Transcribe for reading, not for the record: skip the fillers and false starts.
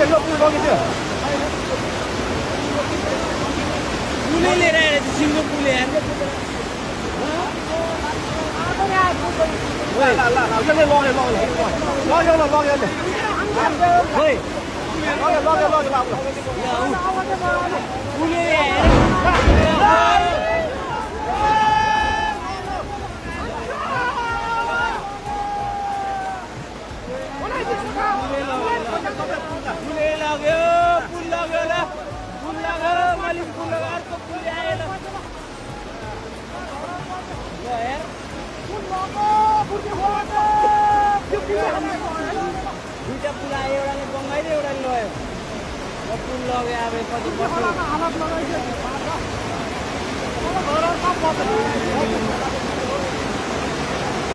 यो पुल बगिदियो पुलै लिएर आएर सिङ्गो पुल यार दुईटा पुल आयो एउटाले बङ्गाइदियो एउटाले लग्यो पुल लग्यो अब कति